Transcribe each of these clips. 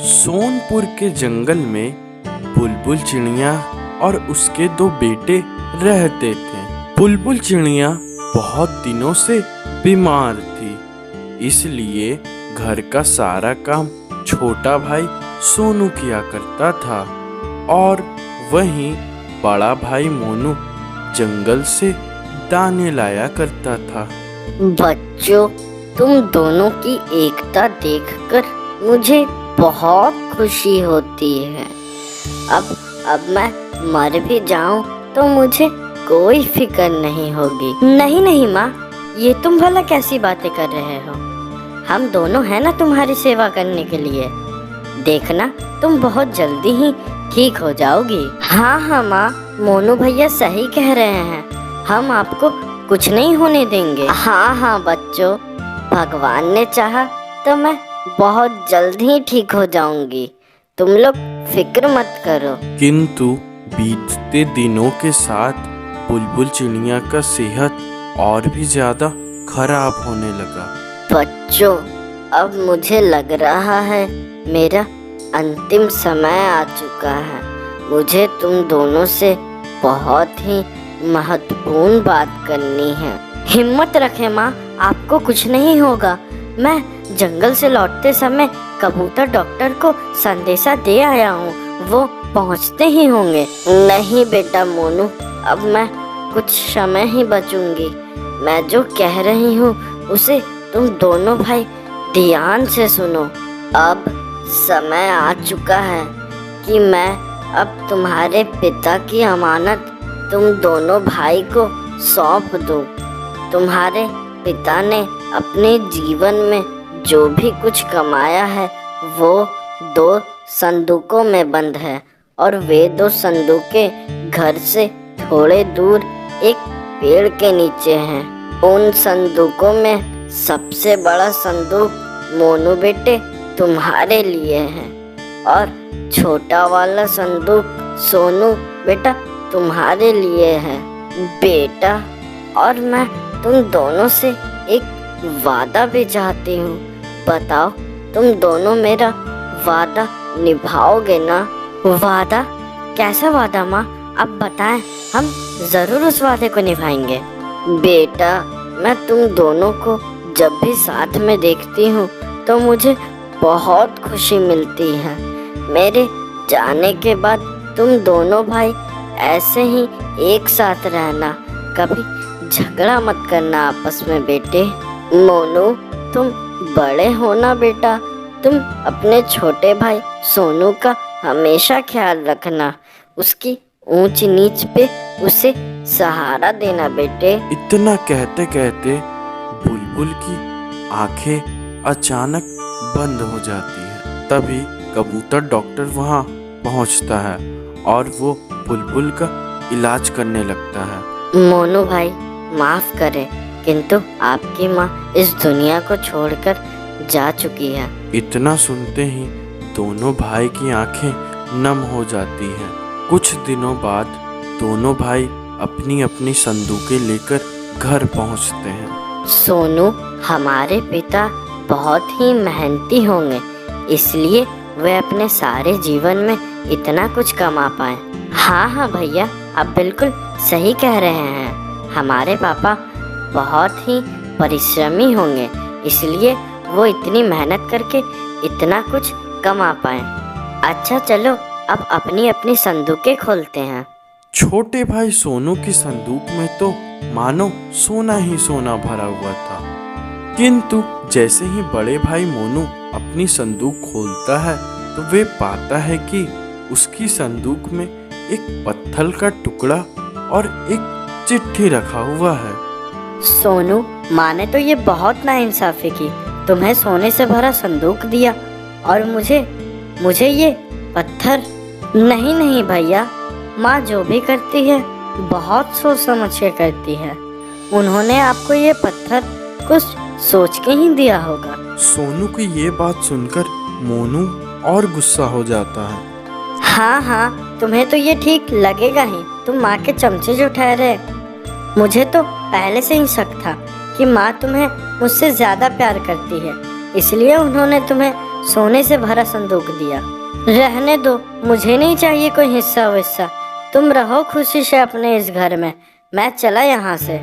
सोनपुर के जंगल में बुलबुल चिड़िया और उसके दो बेटे रहते थे। बुलबुल चिड़िया बहुत दिनों से बीमार थी, इसलिए घर का सारा काम छोटा भाई सोनू किया करता था और वहीं बड़ा भाई मोनू जंगल से दाने लाया करता था। बच्चों, तुम दोनों की एकता देखकर मुझे बहुत खुशी होती है। अब मैं मर भी जाऊं तो मुझे कोई फिक्र नहीं होगी। नहीं नहीं माँ, ये तुम भला कैसी बातें कर रहे हो? हम दोनों हैं ना तुम्हारी सेवा करने के लिए। देखना, तुम बहुत जल्दी ही ठीक हो जाओगी। हाँ हाँ माँ, मोनू भैया सही कह रहे हैं, हम आपको कुछ नहीं होने देंगे। हाँ हाँ बच्चों, भगवान ने चाहा तो मैं बहुत जल्द ही ठीक हो जाऊंगी, तुम लोग फिक्र मत करो। किंतु बीतते दिनों के साथ बुलबुल चिड़िया का सेहत और भी ज्यादा खराब होने लगा। बच्चों, अब मुझे लग रहा है मेरा अंतिम समय आ चुका है। मुझे तुम दोनों से बहुत ही महत्वपूर्ण बात करनी है। हिम्मत रखें माँ, आपको कुछ नहीं होगा। मैं जंगल से लौटते समय कबूतर डॉक्टर को संदेशा दे आया हूँ, वो पहुँचते ही होंगे। नहीं बेटा मोनू, अब मैं कुछ समय ही बचूंगी। मैं जो कह रही हूँ उसे तुम दोनों भाई ध्यान से सुनो। अब समय आ चुका है कि मैं अब तुम्हारे पिता की अमानत तुम दोनों भाई को सौंप दूं। तुम्हारे पिता ने अपने जीवन में जो भी कुछ कमाया है वो 2 संदूकों में बंद है और वे 2 संदूकें घर से थोड़े दूर एक पेड़ के नीचे हैं। उन संदूकों में सबसे बड़ा संदूक मोनू बेटे तुम्हारे लिए है और छोटा वाला संदूक सोनू बेटा तुम्हारे लिए है। बेटा, और मैं तुम दोनों से एक वादा भी चाहती हूँ। बताओ, तुम दोनों मेरा वादा निभाओगे ना? वादा? कैसा वादा माँ? अब बताएं, हम जरूर उस वादे को निभाएंगे। बेटा, मैं तुम दोनों को जब भी साथ में देखती हूँ तो मुझे बहुत खुशी मिलती है। मेरे जाने के बाद तुम दोनों भाई ऐसे ही एक साथ रहना, कभी झगड़ा मत करना आपस में बेटे। मोनू, तुम बड़े हो ना बेटा, तुम अपने छोटे भाई सोनू का हमेशा ख्याल रखना, उसकी ऊंच नीच पे उसे सहारा देना बेटे। इतना कहते कहते बुलबुल की आंखें अचानक बंद हो जाती है। तभी कबूतर डॉक्टर वहां पहुंचता है और वो बुलबुल का इलाज करने लगता है। मोनू भाई, माफ करें, किंतु आपकी माँ इस दुनिया को छोड़कर जा चुकी है। इतना सुनते ही दोनों भाई की आंखें नम हो जाती हैं। कुछ दिनों बाद दोनों भाई अपनी अपनी संदूकें लेकर घर पहुंचते हैं। सोनू, हमारे पिता बहुत ही मेहनती होंगे, इसलिए वे अपने सारे जीवन में इतना कुछ कमा पाए। हाँ हाँ भैया, आप बिल्कुल सही कह रहे हैं। हमारे पापा बहुत ही परिश्रमी होंगे, इसलिए वो इतनी मेहनत करके इतना कुछ कमा पाए। अच्छा चलो, अब अपनी अपनी संदूकें खोलते हैं। छोटे भाई सोनू की संदूक में तो मानो सोना ही सोना भरा हुआ था, किंतु जैसे ही बड़े भाई मोनू अपनी संदूक खोलता है तो वे पाता है कि उसकी संदूक में एक पत्थर का टुकड़ा और एक चिट्ठी रखा हुआ है। सोनू, माँ ने तो ये बहुत नाइंसाफी की, तुम्हें सोने से भरा संदूक दिया और मुझे ये पत्थर। नहीं नहीं भैया, माँ जो भी करती है बहुत सोच समझ के करती है। उन्होंने आपको ये पत्थर कुछ सोच के ही दिया होगा। सोनू की ये बात सुनकर मोनू और गुस्सा हो जाता है। हाँ हाँ, तुम्हें तो ये ठीक लगेगा ही, तुम माँ के चमचे जो ठहरे। मुझे तो पहले से ही शक था कि माँ तुम्हें मुझसे ज्यादा प्यार करती है, इसलिए उन्होंने तुम्हें सोने से भरा संदूक दिया। रहने दो, मुझे नहीं चाहिए कोई हिस्सा विस्सा। तुम रहो खुशी से अपने इस घर में, मैं चला यहाँ से।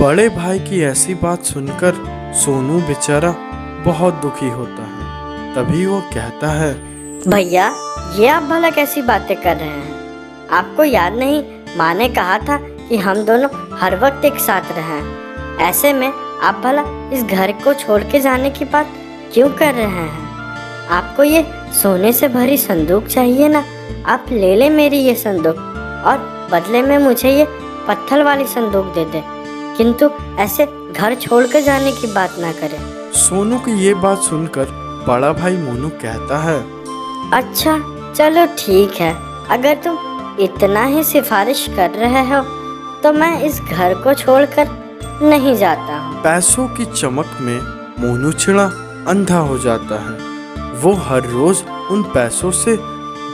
बड़े भाई की ऐसी बात सुनकर सोनू बेचारा बहुत दुखी होता है। तभी वो कहता है, भैया ये आप भला कैसी बातें कर रहे हैं? आपको याद नहीं, माँ ने कहा था कि हम दोनों हर वक्त एक साथ रहें। ऐसे में आप भला इस घर को छोड़ के जाने की बात क्यों कर रहे हैं? आपको ये सोने से भरी संदूक चाहिए ना, आप ले ले मेरी ये संदूक और बदले में मुझे ये पत्थर वाली संदूक दे दे, किंतु ऐसे घर छोड़ कर जाने की बात ना करें। सोनू की ये बात सुनकर बड़ा भाई मोनू कहता है, अच्छा चलो ठीक है, अगर तुम इतना ही सिफारिश कर रहे हो तो मैं इस घर को छोड़कर नहीं जाता हूँ। पैसों की चमक में मोनू चिड़ा अंधा हो जाता है। वो हर रोज उन पैसों से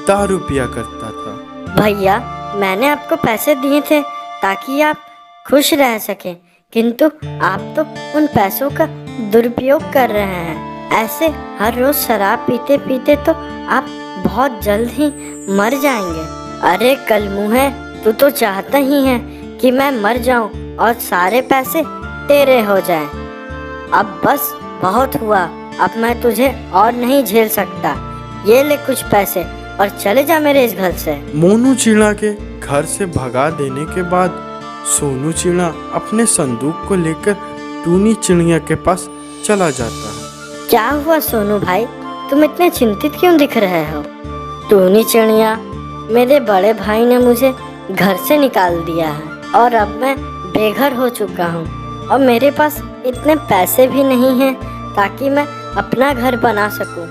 दारू पिया करता था। भैया मैंने आपको पैसे दिए थे ताकि आप खुश रह सकें, किंतु आप तो उन पैसों का दुरुपयोग कर रहे हैं। ऐसे हर रोज शराब पीते पीते तो आप बहुत जल्द ही मर जाएंगे। अरे कल मुँहे, तू तो चाहता ही है कि मैं मर जाऊं और सारे पैसे तेरे हो जाएं। अब बस बहुत हुआ, अब मैं तुझे और नहीं झेल सकता। ये ले कुछ पैसे और चले जा मेरे इस घर से। मोनू चिड़ा के घर से भगा देने के बाद सोनू चिड़ा अपने संदूक को लेकर टूनी चिड़िया के पास चला जाता है। क्या हुआ सोनू भाई, तुम इतने चिंतित क्यों दिख रहे हो? टूनी चिड़िया, मेरे बड़े भाई ने मुझे घर से निकाल दिया है और अब मैं बेघर हो चुका हूँ और मेरे पास इतने पैसे भी नहीं हैं ताकि मैं अपना घर बना सकूं।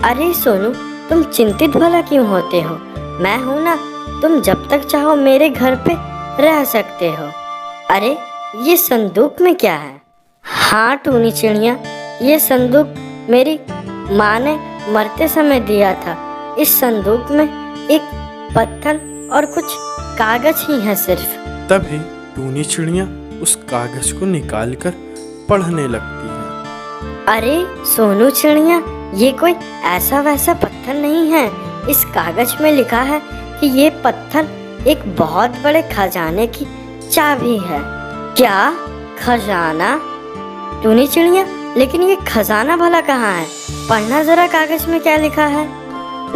अरे सोनू, तुम चिंतित भला क्यों होते हो? मैं हूं ना, तुम जब तक चाहो मेरे घर पे रह सकते हो। अरे ये संदूक में क्या है? हाँ टूनी चिड़िया, ये संदूक मेरी माँ ने मरते समय दिया था। इस संदूक में एक पत्थर और कुछ कागज ही है सिर्फ। तभी टूनी चिड़िया उस कागज को निकालकर पढ़ने लगती है। अरे सोनू चिड़िया, ये कोई ऐसा वैसा पत्थर नहीं है। इस कागज में लिखा है कि ये पत्थर एक बहुत बड़े खजाने की चाबी है। क्या खजाना? टूनी चिड़िया, लेकिन ये खजाना भला कहाँ है? पढ़ना जरा कागज में क्या लिखा है।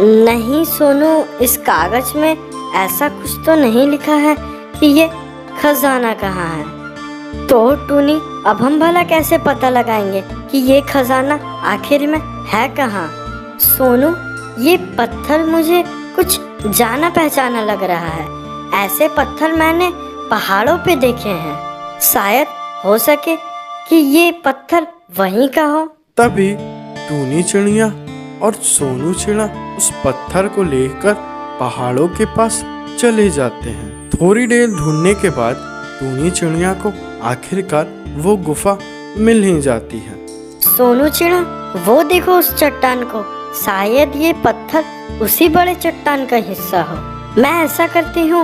नहीं सोनू, इस कागज में ऐसा कुछ तो नहीं लिखा है कि ये खजाना कहाँ है। तो टूनी, अब हम भला कैसे पता लगाएंगे कि ये खजाना आखिर में है कहाँ? सोनू, ये पत्थर मुझे कुछ जाना पहचाना लग रहा है। ऐसे पत्थर मैंने पहाड़ों पे देखे हैं। शायद हो सके कि ये पत्थर वहीं का हो। तभी टूनी चिड़िया और सोनू चिड़ा उस पत्थर को लेकर पहाड़ों के पास चले जाते हैं। थोड़ी देर ढूंढने के बाद टूनी चिड़िया को आखिरकार वो गुफा मिल ही जाती है। सोनू चिड़ा, वो देखो उस चट्टान को, शायद ये पत्थर उसी बड़े चट्टान का हिस्सा हो। मैं ऐसा करती हूँ,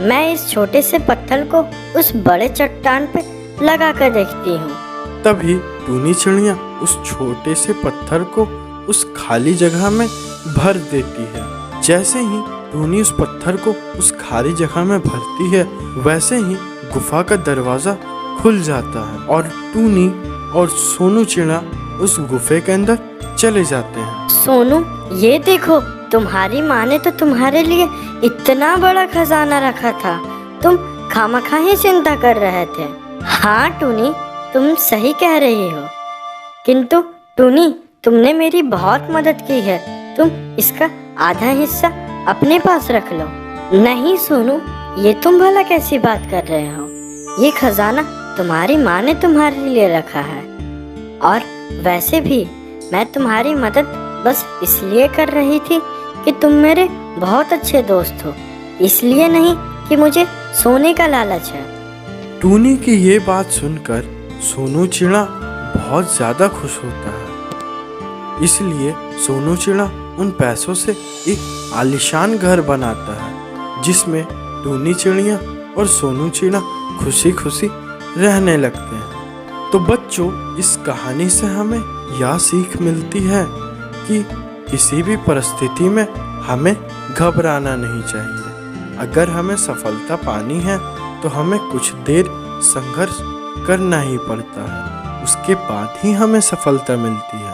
मैं इस छोटे से पत्थर को उस बड़े चट्टान पे लगा कर देखती हूँ। तभी टूनी चिड़िया उस छोटे से पत्थर को उस खाली जगह में भर देती है। जैसे ही टूनी उस पत्थर को उस खाली जगह में भरती है, वैसे ही गुफा का दरवाजा खुल जाता है और टूनी और सोनू चिड़ा उस गुफे के अंदर चले जाते हैं। सोनू, ये देखो, तुम्हारी माँ ने तो तुम्हारे लिए इतना बड़ा खजाना रखा था। तुम खामखा ही चिंता कर रहे थे। हाँ टूनी, तुम सही कह रही हो, किंतु टूनी, तुमने मेरी बहुत मदद की है। तुम इसका आधा हिस्सा अपने पास रख लो। नहीं सोनू, ये तुम भला कैसी बात कर रहे हो? ये खजाना तुम्हारी माँ ने तुम्हारे लिए रखा है, और वैसे भी मैं तुम्हारी मदद बस इसलिए कर रही थी कि तुम मेरे बहुत अच्छे दोस्त हो, इसलिए नहीं कि मुझे सोने का लालच है। टूनी की ये बात सुनकर सोनू चिड़ा बहुत ज्यादा खुश होता है। इसलिए सोनू चिड़ा उन पैसों से एक आलीशान घर बनाता है, जिसमें टूनी चिड़िया और सोनू चिड़ा खुशी खुशी रहने लगते हैं। तो बच्चों, इस कहानी से हमें यह सीख मिलती है कि किसी भी परिस्थिति में हमें घबराना नहीं चाहिए। अगर हमें सफलता पानी है तो हमें कुछ देर संघर्ष करना ही पड़ता है, उसके बाद ही हमें सफलता मिलती है।